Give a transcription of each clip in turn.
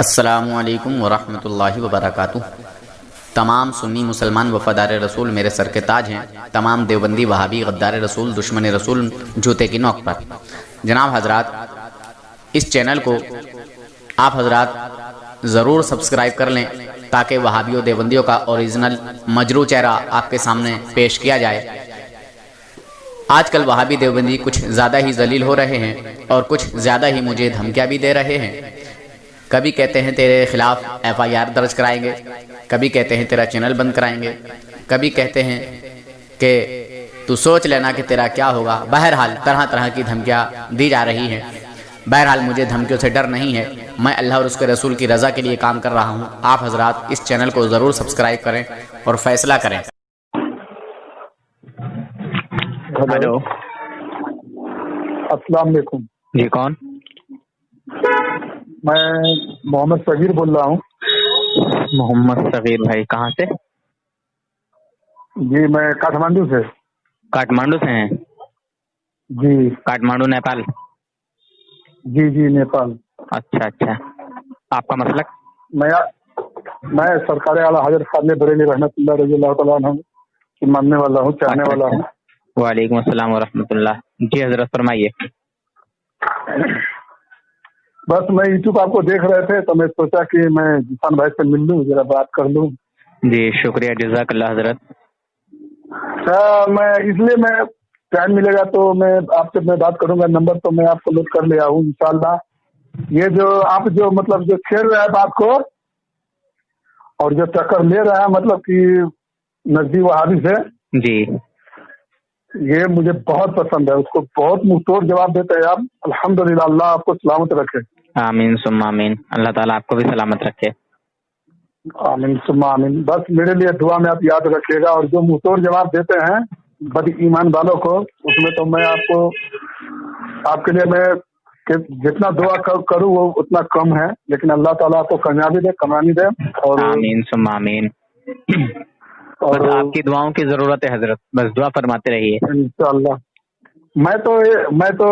السلام علیکم ورحمۃ اللہ وبرکاتہ۔ تمام سنی مسلمان وفادار رسول میرے سر کے تاج ہیں، تمام دیوبندی وہابی غدار رسول دشمن رسول جوتے کی نوک پر۔ جناب حضرات، اس چینل کو آپ حضرات ضرور سبسکرائب کر لیں تاکہ وہابیوں دیوبندیوں کا اوریجنل مجروح چہرہ آپ کے سامنے پیش کیا جائے۔ آج کل وہابی دیوبندی کچھ زیادہ ہی ذلیل ہو رہے ہیں اور کچھ زیادہ ہی مجھے دھمکیاں بھی دے رہے ہیں۔ کبھی کہتے ہیں تیرے خلاف FIR درج کرائیں گے، کبھی کہتے ہیں تیرا چینل بند کرائیں گے، کبھی کہتے ہیں کہ تو سوچ لینا کہ تیرا کیا ہوگا۔ بہرحال طرح طرح کی دھمکیاں دی جا رہی ہیں۔ بہرحال مجھے دھمکیوں سے ڈر نہیں ہے، میں اللہ اور اس کے رسول کی رضا کے لیے کام کر رہا ہوں۔ آپ حضرات اس چینل کو ضرور سبسکرائب کریں اور فیصلہ کریں۔ ہلو، السلام علیکم۔ جی کون؟ میں محمد صغیر بول رہا ہوں۔ محمد صغیر بھائی کہاں سے؟ جی میں کاٹھمانڈو سے۔ کاٹھمانڈو سے ہیں؟ جی کاٹھمانڈو نیپال؟ جی جی نیپال۔ اچھا اچھا، آپ کا مسلک؟ میں سرکار اعلیٰ حضرت خادم بریلی رحمۃ اللہ رضی اللہ تعالیٰ عنہ کی ماننے والا ہوں، چاہنے والا ہوں۔ وعلیکم السلام ورحمۃ اللہ۔ جی حضرت فرمائیے۔ بس میں یوٹیوب آپ کو دیکھ رہے تھے تو میں سوچا کہ میں جسان بھائی سے مل لوں، ذرا بات کر لوں۔ جی شکریہ، جزاک اللہ حضرت۔ میں اس لیے میں ٹائم ملے گا تو میں آپ سے میں بات کروں گا، نمبر تو میں آپ کو نوٹ کر لیا ہوں انشاءاللہ۔ یہ جو آپ جو مطلب جو کھیل رہا ہے بات کو اور جو ٹکر لے رہا ہے مطلب کہ نزدیک وہابی سے، جی یہ مجھے بہت پسند ہے۔ اس کو بہت منہ توڑ جواب دیتے ہیں آپ۔ الحمدللہ، اللہ آپ کو سلامت رکھے۔ آمین ثم آمین، اللہ تعالیٰ آپ کو بھی سلامت رکھے۔ آمین ثم آمین۔ بس میرے لیے دعا میں آپ یاد رکھیے گا، اور جو منہ توڑ جواب دیتے ہیں بد ایمان والوں کو، اس میں تو میں آپ کے لیے میں کہ جتنا دعا کروں وہ اتنا کم ہے، لیکن اللہ تعالیٰ آپ کو کامیابی دے، کمانی دے۔ اور آمین ثم آمین۔ بس آپ کی دعاؤں کی ضرورت ہے حضرت، بس دعا فرماتے رہیے انشاءاللہ۔ میں تو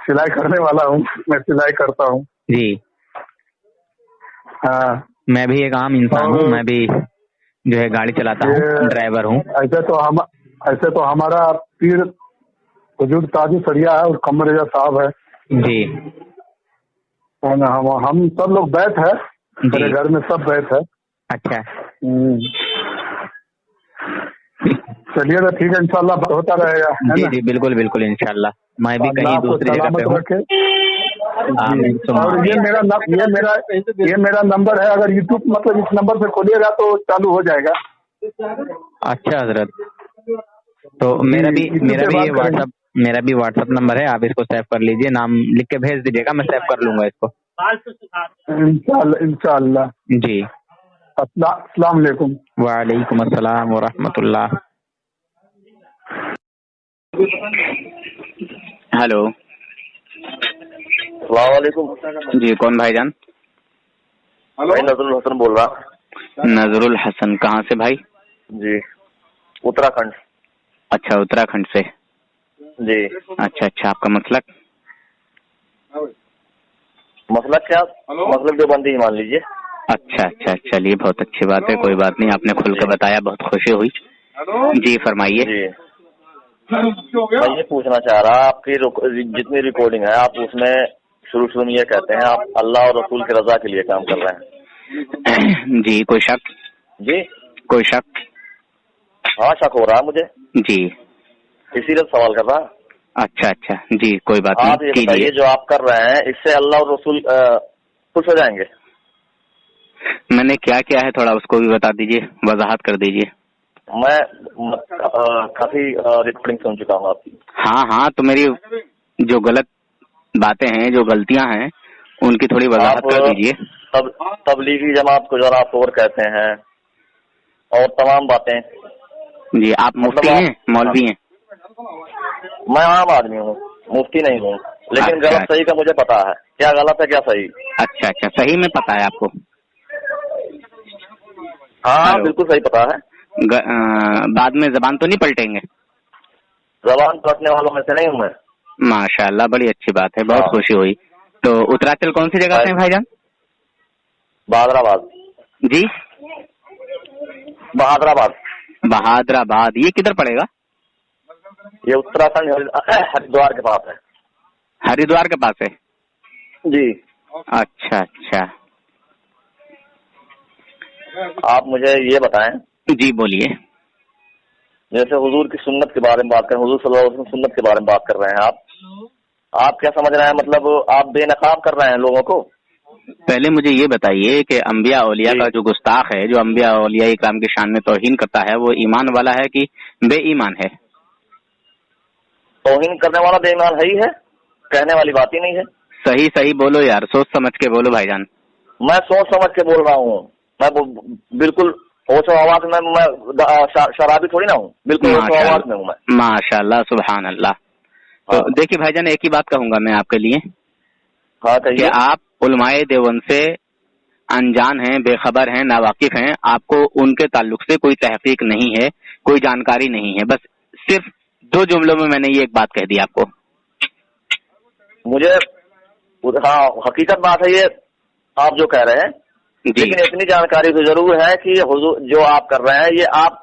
سلائی کرنے والا ہوں، میں سلائی کرتا ہوں۔ جی ہاں، میں بھی ایک عام انسان ہوں، میں بھی جو ہے گاڑی چلاتا ہوں، ڈرائیور ہوں۔ ایسے تو ہمارا پیر وجود تاجی سریا ہے اور قمر رضا صاحب ہے۔ جی ہم سب لوگ بیت ہے، میرے گھر میں سب بیت ہے۔ اچھا چلیے تو ٹھیک ہے، انشاءاللہ ہوتا رہے گا۔ جی جی بالکل بالکل انشاءاللہ۔ میں بھی کہیں دوسری جگہ پہ ہوں۔ اور یہ میرا نمبر ہے، اگر یوٹیوب مطلب اس نمبر سے کھولیے گا تو چالو ہو جائے گا۔ اچھا حضرت، تو میرا بھی واٹس ایپ نمبر ہے، آپ اس کو سیو کر لیجئے، نام لکھ کے بھیج دیجیے گا، میں سیو کر لوں گا اس کو انشاءاللہ۔ جی السلام علیکم۔ وعلیکم السلام ورحمۃ اللہ۔ ہلو، السلام علیکم۔ جی کون بھائی جان؟ میں نظر الحسن بول رہا۔ نظر الحسن کہاں سے بھائی؟ جی اتراکھنڈ۔ اچھا اتراکھنڈ سے۔ جی اچھا اچھا، آپ کا مسلک؟ مسلک کیا؟ مسلک دیوبندی ہی مان لیجیے۔ اچھا اچھا، چلیے بہت اچھی بات ہے، کوئی بات نہیں، آپ نے کھل کے بتایا، بہت خوشی ہوئی۔ جی فرمائیے۔ جی میں یہ پوچھنا چاہ رہا، آپ کی جتنی ریکارڈنگ ہے آپ اس میں شروع میں یہ کہتے ہیں آپ اللہ اور رسول کی رضا کے لیے کام کر رہے ہیں۔ جی کوئی شک؟ جی کوئی شک؟ ہاں شک ہو رہا ہے مجھے، جی اسی لیے سوال کر رہا۔ اچھا اچھا، جی کوئی بات آپ یہ نہیں، بتائیے جو آپ کر رہے ہیں اس سے اللہ اور رسول خوش ہو جائیں گے؟ میں نے کیا کیا ہے تھوڑا اس کو بھی بتا دیجیے، وضاحت کر دیجیے۔ میں کافی ریکارڈنگ سن چکا ہوں آپ کی۔ ہاں تو میری جو غلط باتیں ہیں، جو غلطیاں ہیں، ان کی تھوڑی وضاحت کر دیجیے۔ تبلیغی جماعت کو ذرا آپ اور کہتے ہیں اور تمام باتیں۔ جی آپ مفتی ہیں، مولوی ہیں؟ میں عام آدمی ہوں، مفتی نہیں ہوں، لیکن غلط صحیح کا مجھے پتا ہے، کیا غلط ہے کیا صحیح۔ اچھا اچھا، صحیح میں پتا ہے آپ کو؟ ہاں بالکل صحیح پتا ہے۔ بعد میں زبان تو نہیں پلٹیں گے؟ زبان پلٹنے والوں میں سے نہیں ہوں میں۔ ماشاء اللہ، بڑی اچھی بات ہے، بہت خوشی ہوئی۔ تو اتراچل کون سی جگہ سے ہیں بھائی جان؟ बहादुराबाद। जी, बहादुराबाद। बहादुराबाद, ये किधर पड़ेगा? ये उत्तराखंड हरिद्वार के पास है। हरिद्वार के पास है जी। अच्छा अच्छा, आप मुझे ये बताएं, जी बोलिए। जैसे हुजूर की सुन्नत के बारे में बात करें, हुजूर सल्लल्लाहु अलैहि वसल्लम सुन्नत के बारे में बात कर रहे हैं आप क्या समझ रहे हैं? मतलब आप बेनकाब कर रहे हैं लोगों को। पहले मुझे ये बताइए कि अंबिया औलिया जी। का जो गुस्ताख है, जो अंबिया औलिया इकराम की शान में तौहीन करता है, वो ईमान वाला है कि बेईमान है? तौहीन करने वाला बेईमान है ही है, कहने वाली बात ही नहीं है। सही सही बोलो यार, सोच समझ के बोलो भाईजान। मैं सोच समझ के बोल रहा हूँ, मैं बिल्कुल होश आवाज में, मैं शराबी थोड़ी ना हूँ, बिल्कुल होश आवाज में हूँ मैं। माशाल्लाह, सुभान अल्लाह। तो हाँ। देखिए भाईजान, एक ही बात कहूंगा मैं आपके लिए। हाँ कि कहिए। आप उलमाए देवबंद से अनजान हैं, बेखबर हैं, नावाकिफ हैं, आपको उनके ताल्लुक से कोई तहकीक नहीं है, कोई जानकारी नहीं है। बस सिर्फ 2 जुमलों में मैंने ये एक बात कह दी आपको। मुझे हाँ हकीकत बात है ये आप जो कह रहे हैं, लेकिन इतनी जानकारी तो जरूर है कि हुजूर जो आप कर रहे हैं ये आप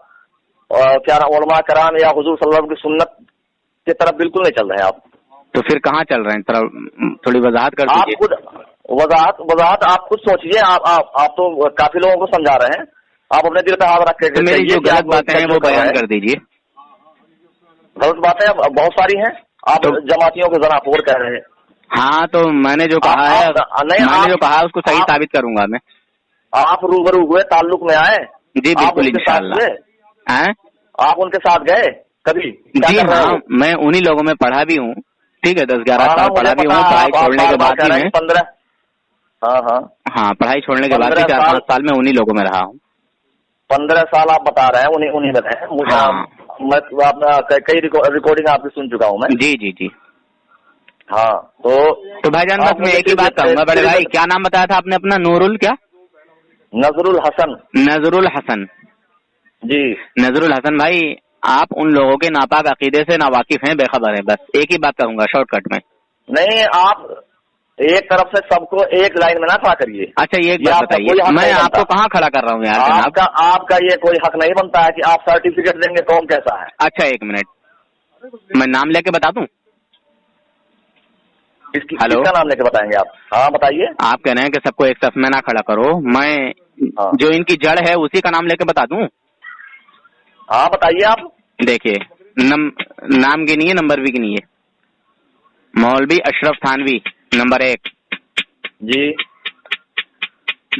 क्या उलमा कराम या हुजूर सल्लल्लाहु अलैहि वसल्लम की सुन्नत की तरफ बिल्कुल नहीं चल रहे हैं आप। तो फिर कहाँ चल रहे हैं? थोड़ी वजाहत कर दीजिए। आप खुद वजाहत आप खुद सोचिए। आप तो काफी लोगों को समझा रहे हैं, आप अपने दिल पे हाथ रख के तो मेरी जो गलत बातें हैं वो बयान कर दीजिए। गलत बातें बहुत सारी हैं, आप जमातियों को जनाखोर कह रहे हैं। हाँ, तो मैंने जो कहा है, मैंने जो कहा उसको सही साबित करूंगा मैं। आप रूबरू हुए, ताल्लुक में आए? जी बिल्कुल, इंशाअल्लाह। आप उनके साथ गए कभी? जी हाँ, मैं उन्हीं लोगों में पढ़ा भी हूँ। ठीक है, 10-11 साल पढ़ा भी हूँ। पढ़ाई छोड़ने के बाद भी मैं 15 हाँ पढ़ाई छोड़ने के बाद भी 4-5 साल में उन्हीं लोगों में रहा हूँ। 15 साल आप बता रहे हैं उन्हीं में रहे। मैं कई रिकॉर्डिंग आपकी सुन चुका हूँ मैं। जी जी जी। हाँ, तो भाईजान बस मैं एक ही बात कहूँगा बड़े भाई, क्या नाम बताया था आपने अपना? नूरुल क्या? नजरुल हसन। नजरुल हसन जी। नजरुल हसन भाई, आप उन लोगों के नापाक अकीदे से नावाकिफ हैं, बेखबर हैं। बस एक ही बात कहूंगा शॉर्टकट में। नहीं, आप एक तरफ से सबको एक लाइन में ना खड़ा करिए। अच्छा, ये एक बात बताइए, मैं आपको कहाँ खड़ा कर रहा हूँ यार? आपका ये कोई हक नहीं बनता है कि आप सर्टिफिकेट देंगे कौन कैसा है। अच्छा, एक मिनट, मैं नाम लेके बता दूं? हेलो, किसका नाम लेके बताएंगे आप? हाँ बताइए। आप कह रहे हैं कि सबको एक सफ में ना खड़ा करो, मैं जो इनकी जड़ है उसी का नाम लेके बता दूं? हाँ बताइए आप। देखिए, नाम गिनिए, नंबर भी गिनिए। मौलवी अशरफ थानवी नंबर 1 जी।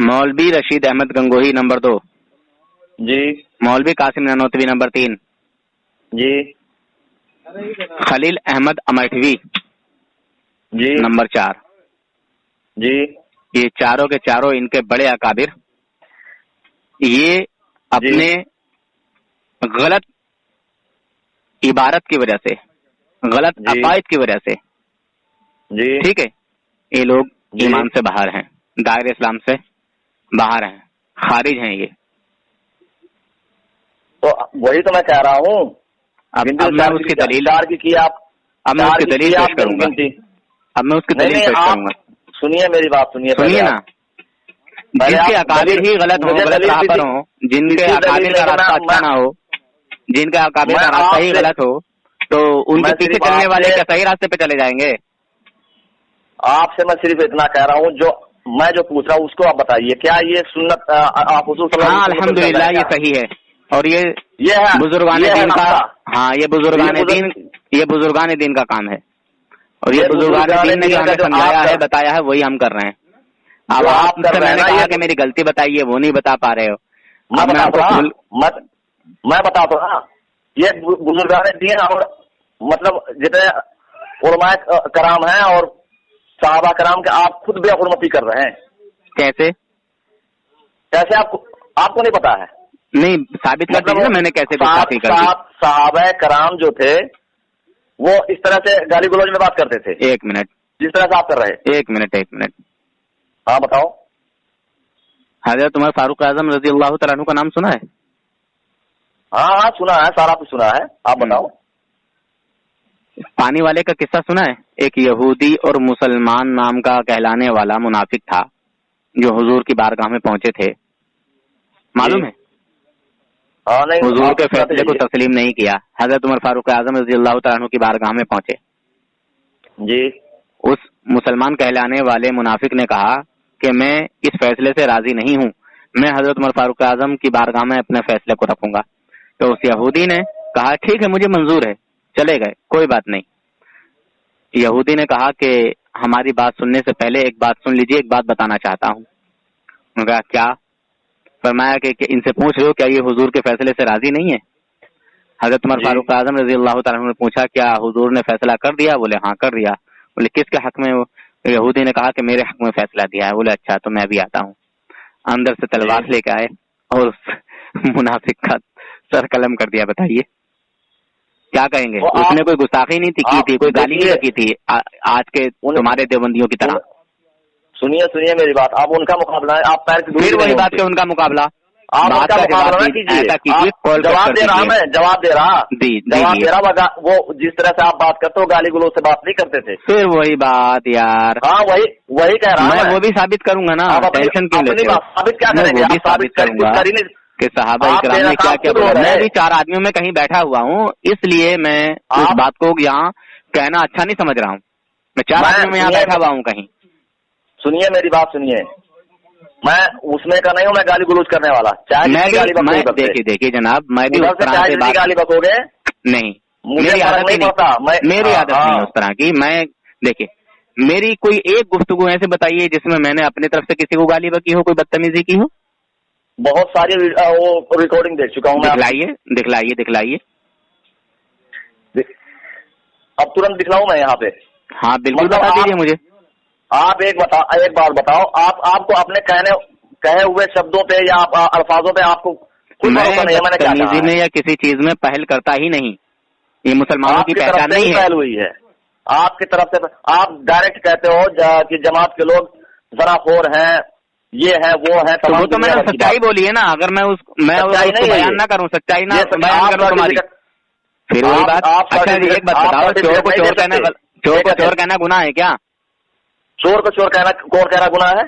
मौलवी रशीद अहमद गंगोही नंबर 2 जी। मौलवी कासिम ननोतवी नंबर 3 जी। खलील अहमद अमठवी जी नंबर 4 जी। ये चारों के चारों इनके बड़े अकाबिर, ये अपने गलत इबारत की वजह से, गलत अकायद की वजह से, ठीक है, ये लोग ईमान से बाहर हैं, दायरे इस्लाम से बाहर हैं, खारिज हैं ये। तो वही तो मैं कह रहा हूँ। अब मैं उसकी दलील अब मैं उसकी दलील पेश करूंगा। सुनिए मेरी बात, सुनिए ना। जिनके अकाबिर ही गलत हो, गलत राह पर हो, जिनके अकाबिर का रास्ता अच्छा ना हो, जिनका अकाबिर का रास्ता ही गलत हो, तो उनके पीछे चलने वाले क्या सही रास्ते पे चले जाएंगे? आपसे मैं सिर्फ इतना कह रहा हूँ, जो मैं जो पूछ रहा हूँ उसको आप बताइए, क्या ये सुन्नत आप हुजूर सल्लल्लाहु अलैहि वसल्लम? हाँ अल्हम्दुलिल्लाह, ये सही है। और ये बुजुर्गान दीन का, हाँ ये बुजुर्गान दीन का काम है। और ये बुजुर्गान दीन ने जो हमें समझाया है, बताया है, वही हम कर रहे हैं। अब आपसे मैंने कहा कि मेरी गलती बताइए, वो नहीं बता पा रहे हो। मैं बता तो रहा, ये बुजुर्गान दीन और मतलब जितने उलमाए कराम हैं और सहाबा कराम के, आप खुद बेहुरमती कर रहे हैं। कैसे आपको नहीं पता है? नहीं, साबित कर दीजिए ना, मैंने कैसे सहाबा कराम जो थे वो इस तरह से गाली गलौज में बात करते थे। एक मिनट, जिस तरह से आप कर रहे हैं। एक मिनट। हाँ बताओ। हज़रत उमर फारूक आजम रज़ी अल्लाह तआला अन्हु का नाम सुना है? हाँ सुना है, सारा कुछ सुना है, आप बताओ। पानी वाले का किस्सा सुना है? एक यहूदी और मुसलमान नाम का कहलाने वाला मुनाफिक था, जो हुजूर की बारगाह में पहुंचे थे, मालूम है? नहीं, हुजूर के फैसले को तस्लीम नहीं किया, हजरत उमर फारूक आजम रज़ी अल्लाह तआला अन्हु की बारगाह में पहुंचे जी। उस मुसलमान कहलाने वाले मुनाफिक ने कहा कि मैं इस फैसले से राजी नहीं हूं, मैं हजरत उमर फारूक आजम की बारगाह में अपने फैसले को रखूंगा। तो उस यहूदी ने कहा ठीक है, मुझे मंजूर है, चले गए, कोई बात नहीं। यहूदी ने कहा कि हमारी बात सुनने से पहले एक बात सुन लीजिए, एक बात बताना चाहता हूँ। उन्होंने कहा क्या? फरमाया कि इनसे पूछ रहे हो क्या ये हुजूर के फैसले से राजी नहीं है? हजरत उमर फारूक आजम रजी अल्लाह तआला अन्हु ने पूछा क्या हुजूर ने फैसला कर दिया? बोले हाँ कर दिया। बोले किसके हक में? यहूदी ने कहा कि मेरे हक में फैसला दिया है। बोले अच्छा, तो मैं भी आता हूँ। अंदर से तलवार लेके आए और उस मुनाफिक का सर कलम कर दिया। बताइए क्या कहेंगे? उसने कोई गुस्ताखी नहीं की थी, कोई गाली नहीं रखी थी आज के तुम्हारे देवबंदियों की तरह। सुनिए मेरी बात, आप उनका मुकाबला है, आप पैर फिर वही बात है, उनका मुकाबला। आप उनका मुकाबला कीजिए। जवाब दे रहा, मैं जवाब दे रहा। वो जिस तरह से आप बात करते हो गाली गलौज से बात नहीं करते थे। फिर वही बात यार। हाँ वही कह रहा मैं वो भी साबित करूंगा ना, टेंशन क्यों लेते हो? साबित क्या करेंगे? साबित करूंगा कि सहाबा इकराम ने क्या क्या बोला। मैं भी 4 आदमियों में कहीं बैठा हुआ हूँ, इसलिए मैं इस बात को यहाँ कहना अच्छा नहीं समझ रहा हूँ। मैं 4 आदमियों में यहाँ बैठा हुआ हूँ कहीं। सुनिए मेरी बात सुनिए, मैं उसमें का नहीं हूँ, मैं गाली गलौज करने वाला। देखिए जनाब, मैं भी उस तरह से गाली बकोगे नहीं, मेरी आदत नहीं उस तरह की। मैं देखिए, मेरी कोई एक गुफ्तगू ऐसे बताइए जिसमें मैंने अपनी तरफ से किसी को गाली बकी हो, कोई बदतमीजी की हो। बहुत सारी वो रिकॉर्डिंग देख चुका हूँ। दिखलाइए। अब तुरंत दिखलाऊं मैं यहाँ पे? हाँ बिल्कुल, बता दीजिए मुझे। आप एक बात बताओ, आपको अपने कहे हुए शब्दों पे या अल्फाजों पे आपको तमीजी में या किसी चीज में पहल करता ही नहीं। ये मुसलमानों की पहचान नहीं है। पहल हुई है आपकी तरफ से। आप डायरेक्ट कहते हो कि जमात के लोग ज़राखोर हैं, ये है वो है। तो वो तो मैंने सच्चाई बोली है ना। अगर मैं उसको बयान ना करूँ, सच्चाई ना बयान करूँ तुम्हारी, फिर वही बात। अच्छा एक बात बताओ, चोर को चोर कहना गुनाह है क्या? चोर को चोर कहना कौन कह रहा गुनाह है?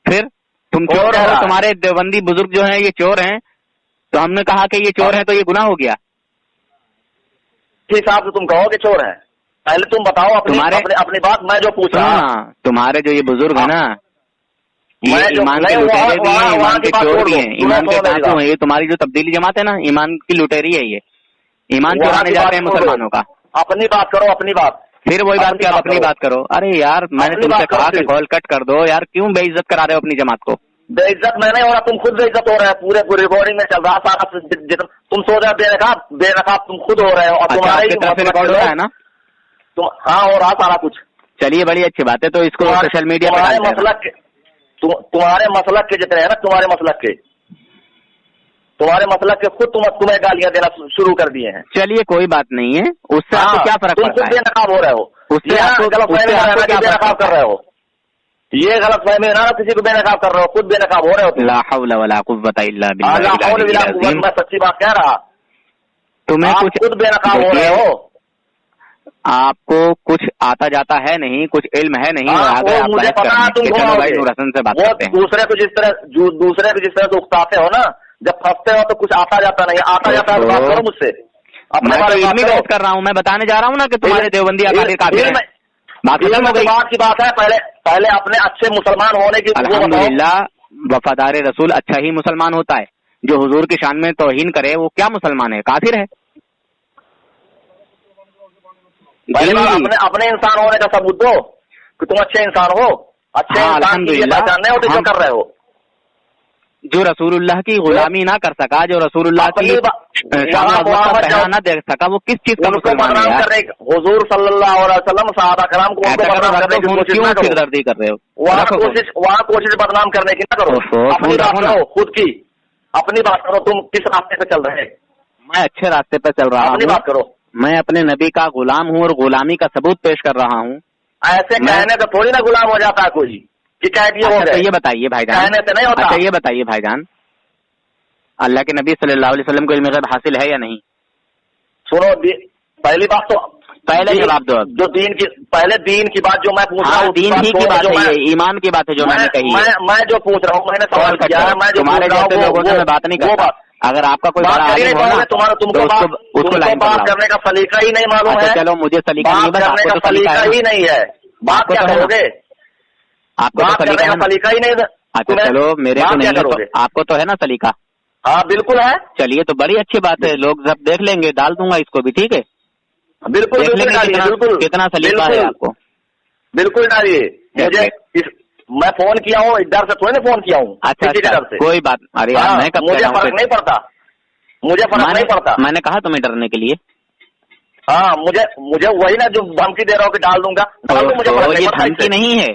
फिर तुम चोर हो, तुम्हारे देवबंदी बुजुर्ग जो हैं ये चोर हैं, तो हमने कहा कि ये चोर है तो ये गुनाह हो गया। किस हिसाब से तुम कहो कि चोर है? पहले तुम बताओ अपनी बात। मैं जो पूछ रहा हूँ, तुम्हारे जो ये बुजुर्ग है ना, ये ईमान के लुटेरे भी हैं, ईमान के चोर भी हैं, ईमान के डाकू हैं। ये तुम्हारी जो तब्दीली जमात है ना, ईमान की लुटेरी है। ये ईमान चुराने जाते हैं मुसलमानों का। अपनी बात करो, अपनी बात। फिर वही बात कि आप अपनी बात करो। अरे यार, मैंने तुमसे कहा कि कॉल कट कर दो यार, क्यों बेइज्जत करा रहे हो अपनी जमात को? बेइज्जत मैं नहीं हो रहा, तुम खुद बेइज्जत हो रहे हैं। पूरे रिकॉर्डिंग में चल रहा सारा। तुम सोच रहे बेनकाब तुम खुद हो रहे हो। और तुम्हारे रिकॉर्ड हो रहा है ना? हाँ, हो रहा सारा कुछ। चलिए बड़ी अच्छी बात है, तो इसको सोशल मीडिया पे तुम्हारे मसलक के जितने हैं ना, तुम्हारे मसलक के खुद तुम्हें गालियां देना शुरू कर दिए हैं। चलिए कोई बात नहीं है, उससे आपको क्या फर्क पड़ता है? तुम खुद बेनकाब हो रहे हो, उससे आपको बेनकाब कर रहे हो। ये गलत फहमी है ना, किसी को बेनकाब कर रहे हो, खुद बेनकाब हो रहे हो। ला हौला वला कुव्वता इल्ला बिल्लाह। मैं सच्ची बात कह रहा, तुम्हें कुछ खुद बेनकाब हो रहे हो। आपको कुछ आता जाता है नहीं, कुछ इल्म है नहीं। मुझे पता है तुम हसन से बात करते हैं। दूसरे को जिस तरह से उकसाते हो ना, जब फंसते हो तो कुछ आता जाता नहीं। आता जाता है तो बात करो मुझसे। मैं तो इल्मी बात कर रहा हूँ, मैं बताने जा रहा हूँ ना कि तुम्हारे देवबंदी अकाबिर काफिर हैं। बात की बात है। पहले अपने अच्छे मुसलमान होने की। अल्हम्दुलिल्लाह, वफादार रसूल अच्छा ही मुसलमान होता है। जो हुजूर की शान में तौहीन करे वो क्या मुसलमान है? काफिर है। अपने इंसान होने का सबूत दो कि तुम अच्छे इंसान हो। अच्छे इंसान की पहचान हो तो जो कर रहे हो। जो रसूलुल्लाह की गुलामी ना कर सका, जो रसूलुल्लाह की पहना ना देख सका, वो किस चीज का मुसलमान है? हुजूर सल्लल्लाहु अलैहि वसल्लम सहाबा कराम को सिरदर्दी कर रहे हो? वहाँ कोशिश बदनाम करने की ना करो। अपनी बात करो, खुद की अपनी बात करो। तुम किस रास्ते पे चल रहे हैं? मैं अच्छे रास्ते पे चल रहा हूँ। अपनी बात करो। मैं अपने नबी का गुलाम हूँ और गुलामी का सबूत पेश कर रहा हूँ। ऐसे कहने तो थोड़ी ना गुलाम हो जाता है कोई कि कह दिए हो गए। ये बताइए भाईजान, कहने से नहीं होता। अच्छा ये बताइए भाईजान, अल्लाह के नबी सल्लल्लाहु अलैहि वसल्लम को इल्म गैब हासिल है या नहीं? सुनो, पहली बात तो पहले जवाब दो। जो दीन की पहले दीन की बात जो मैं पूछ रहा हूँ, दीन ही की बात है, ये ईमान की बात है जो मैंने कही है। मैं जो पूछ रहा हूँ, मैंने सवाल किया है, मैं जो तुम्हारे जैसे लोगों से मैं बात नहीं करता। अगर आपका कोई बड़ा आलिम हो ना तुमको उसको लाइन पर बात करने का सलीका ही नहीं मालूम है। चलो मुझे सलीका नहीं, बात करने का सलीका ही नहीं है, बात क्या करोगे? आपको बात करने का सलीका ही नहीं। अच्छा चलो, मेरे को नहीं है, आपको तो है ना सलीका? हाँ बिल्कुल है। चलिए तो बड़ी अच्छी बात है, लोग सब देख लेंगे, डाल दूंगा इसको भी, ठीक है? बिल्कुल बिल्कुल कितना सलीका है आपको, बिल्कुल डालिए। मुझे मैं फोन किया हूँ, इधर से थोड़ी ना फोन किया हूँ। अच्छा कोई बात। अरे यार मैं कब मुझे फर्क नहीं पड़ता, मुझे फर्क नहीं पड़ता। मैंने कहा तुम्हें डरने के लिए। हाँ मुझे वही ना जो धमकी दे रहा हूँ कि डाल दूंगा, मुझे ये धमकी नहीं है,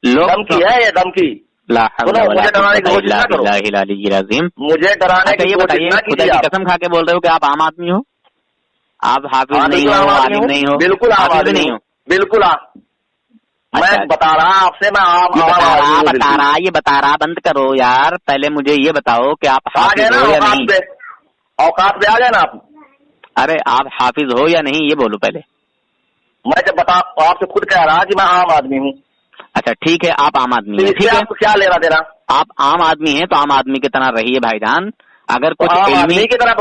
धमकी है ये धमकी। सुनो, मुझे डराने की कोशिश ना करो, मुझे डराने की कोशिश ना कीजिए। आप कसम खा के बोल रहे हो कि आप आम आदमी हो? आप हाफिज नहीं हो, आलिम नहीं हो? बिल्कुल आम आदमी नहीं हो, बिल्कुल। मैं बता रहा आपसे, मैं बता रहा, ये बता रहा, बंद करो यार। पहले मुझे ये बताओ कि आप हाफिज हो या नहीं? औकात पे आ गए ना आप। अरे आप हाफिज हो या नहीं ये बोलो पहले। मैं जब आपसे खुद कह रहा कि मैं आम आदमी हूँ। अच्छा ठीक है, आप आम आदमी हैं, ठीक है? आपको क्या लेना देना? आप आम आदमी हैं तो आम आदमी की तरह रहिए भाईजान। अगर कुछ आदमी की तरह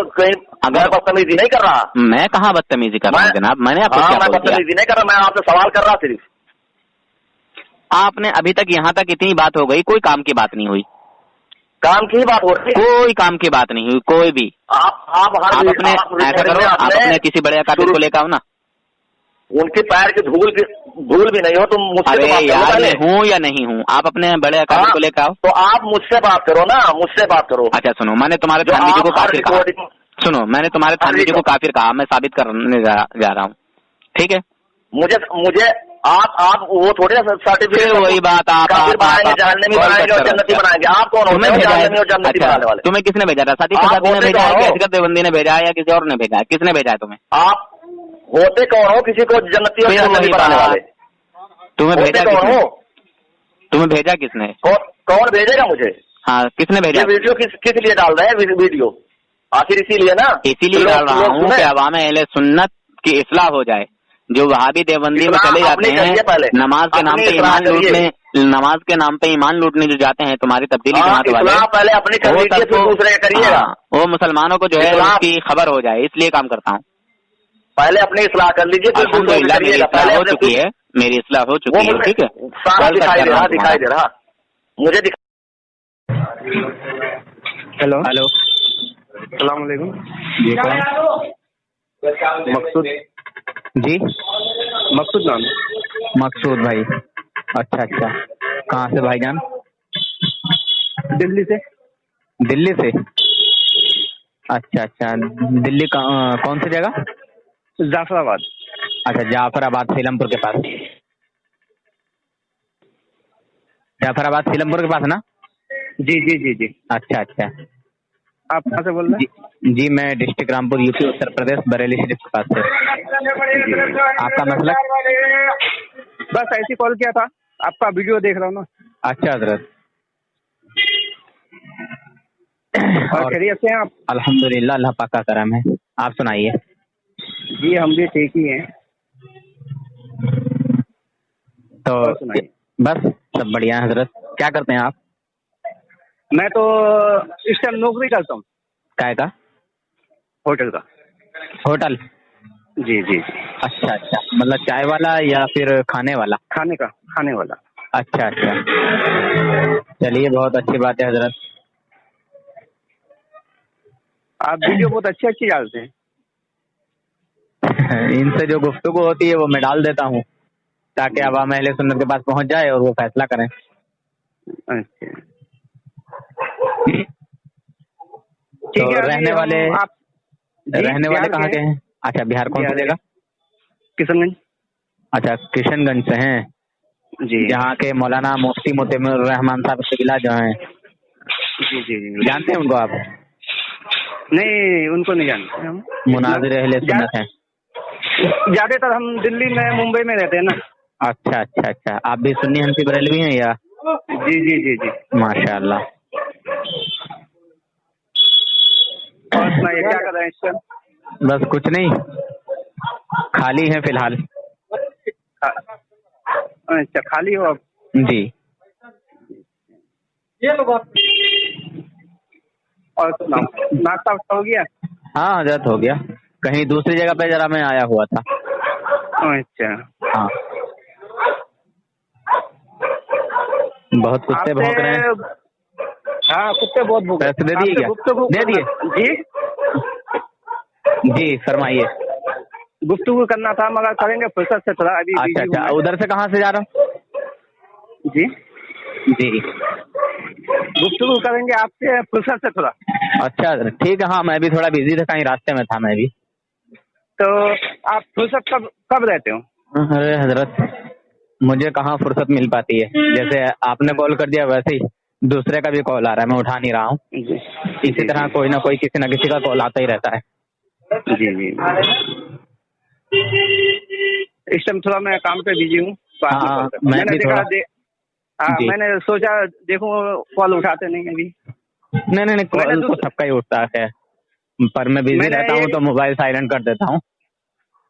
अगर बदतमीजी नहीं कर रहा। मैं कहाँ बदतमीजी कर रहा हूँ जनाब, मैंने आपको क्या बोल दिया? बदतमीजी नहीं कर रहा, मैं आपसे सवाल कर रहा सिर्फ। आपने अभी तक यहाँ तक इतनी बात हो गई, कोई काम की बात नहीं हुई। काम की बात हो रही है? कोई काम की बात नहीं हुई, कोई भी। आप अपने ऐसा करो, आप अपने किसी बड़े अकाबिर को लेकर आओ ना। उनके पैर की धूल भी नहीं हो तुम मुझसे। अरे यार मैं हूँ या नहीं हूँ, आप अपने बड़े अकाबिर को लेकर आओ। तो आप मुझसे बात करो ना, मुझसे बात करो। अच्छा सुनो, मैंने तुम्हारे थानवी जी को काफिर कहा। सुनो, मैंने तुम्हारे थानवी जी को काफिर कहा, मैं साबित करने जा रहा हूँ, ठीक है? मुझे आप वो थोड़े सर्टिफिकेट, वही बात, आप जहन्नमी बनाएंगे और जन्नती बनाएंगे। आप कौन होते हो जहन्नमी और जन्नती बनाने वाले? तुम्हें किसने भेजा था? साथी ने भेजा है कि असगर देवबंदी ने भेजा है या किसी और ने भेजा है? किसने भेजा है तुम्हें? आप होते कौन हो किसी को जन्नती और जहन्नमी बनाने वाले? तुम्हें भेजा कौन हो? तुम्हें भेजा किसने? कौन भेजेगा मुझे? हाँ किसने भेजा? वीडियो किस लिए डाल रहे हैं वीडियो? आखिर इसीलिए ना, इसीलिए डाल रहा हूँ कि अवाम अहले सुन्नत की इस्लाह हो जाए। जो वहाबी देवबंदी में चले जाते हैं, नमाज के नाम पे ईमान लूटने, नमाज के नाम पे ईमान लूटने जो जाते हैं तुम्हारी तब्दीली जमात वाले, पहले अपनी दूसरे करिएगा। वो मुसलमानों को जो है उसकी खबर हो जाए, इसलिए काम करता हूँ। पहले अपनी इस्लाह कर लीजिए, अल्हम्दुलिल्लाह मेरी इस्लाह हो चुकी है, मेरी इस्लाह हो चुकी है, ठीक है? सारा दिखाई दे रहा मुझे। हेलो हेलो, सलाम अलैकुम जी कौन? मकसूद जी, मकसूद नाम। मकसूद भाई, अच्छा कहाँ से भाईजान? दिल्ली से। दिल्ली से? अच्छा दिल्ली कौन सी जगह? जाफराबाद। अच्छा जाफराबाद सीलमपुर के पास। जाफराबाद सीलमपुर के पास ना? जी। अच्छा आप कहाँ से बोल रहे हैं? जी मैं डिस्ट्रिक्ट रामपुर, यूपी उत्तर प्रदेश, बरेली शरीफ के पास से। आपका मसलक? बस ऐसे कॉल किया था, आपका वीडियो देख रहा हूँ ना। अच्छा हजरत, और खैरियत से हैं आप? अल्हम्दुलिल्लाह, अल्लाह पाक का करम है। आप सुनाइए। जी हम भी ठीक ही हैं। तो बस सब बढ़िया है हजरत। क्या करते हैं आप? मैं तो इस टाइम नौकरी करता हूँ। काय का? होटल का। होटल? जी। अच्छा मतलब चाय वाला या फिर खाने वाला? खाने वाला। अच्छा चलिए बहुत अच्छी बात है हजरत। आप वीडियो बहुत अच्छी डालते हैं। इनसे जो गुफ्तगू होती है वो मैं डाल देता हूँ ताकि अवाम अहले सुन्नत के पास पहुँच जाए और वो फैसला करें। अच्छा तो रहने वाले कहाँ के हैं? अच्छा बिहार कौन सी जगह? किशनगंज। अच्छा किशनगंज से हैं जी। जहाँ के मौलाना मुफ्ती मोतिमुर रहमान साहब शिबिला जो हैं। जी। जानते हैं उनको आप? नहीं उनको नहीं जानते हम। मुनाजिर अहले सुन्नत हैं। ज्यादातर हम दिल्ली में मुंबई में रहते हैं ना। अच्छा आप भी सुन्नी हनफी बरेलवी हैं या? जी। माशाअल्लाह। और सुनाइए क्या कर रहे हैं इस टाइम? बस कुछ नहीं, खाली हैं फिलहाल। अच्छा, खाली हो आप? जी। और सुनाओ, नाश्ता वास्ता हो गया? हाँ हजरत हो गया, कहीं दूसरी जगह पे जरा मैं आया हुआ था। अच्छा, हाँ बहुत कुत्ते भौंक रहे हैं। हाँ कुत्ते बहुत भूख पैसे दे दिए क्या? दे दिए जी जी, फरमाइए। गुफ्तगू करना था मगर करेंगे फुर्सत से थोड़ा, अभी अच्छा busy हूँ अच्छा, मैं। उधर से कहाँ से जा रहा हूँ? जी जी गुफ्तगू करेंगे आपसे फुर्सत से थोड़ा। अच्छा ठीक है, हाँ मैं भी थोड़ा बिजी था, कहीं रास्ते में था मैं भी। तो आप फुर्सत कब रहते हो? अरे हजरत मुझे कहाँ फुर्सत मिल पाती है, जैसे आपने कॉल कर दिया वैसे ही दूसरे का भी कॉल आ रहा है, मैं उठा नहीं रहा हूँ। जी इसी तरह कोई ना कोई किसी न किसी का कॉल आता ही रहता है। जी जी, इस टाइम थोड़ा मैं काम पे बिजी हूँ। हाँ मैं मैंने भी देखा थोड़ा जी। मैंने सोचा देखूं कॉल उठाते नहीं अभी। नहीं कॉल तो सबका ही उठता है, पर मैं बिजी रहता हूँ तो मोबाइल साइलेंट कर देता हूँ।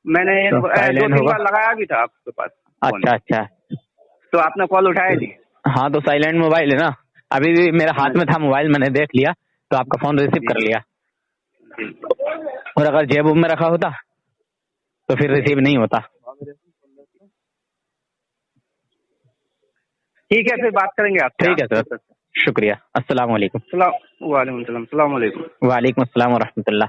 मैंने तो 2-3 बार लगाया भी था आपके पास। अच्छा अच्छा, तो आपने कॉल उठाया नहीं? हाँ तो साइलेंट मोबाइल है ना, अभी भी मेरे हाथ में था मोबाइल, मैंने देख लिया तो आपका फोन रिसीव कर लिया, और अगर जेब में रखा होता तो फिर रिसीव नहीं होता। ठीक है, फिर बात करेंगे आप। ठीक है सर, शुक्रिया। अस्सलाम वालेकुम। वालेकुम सलाम। वालेकुम अस्सलाम व रहमतुल्लाह।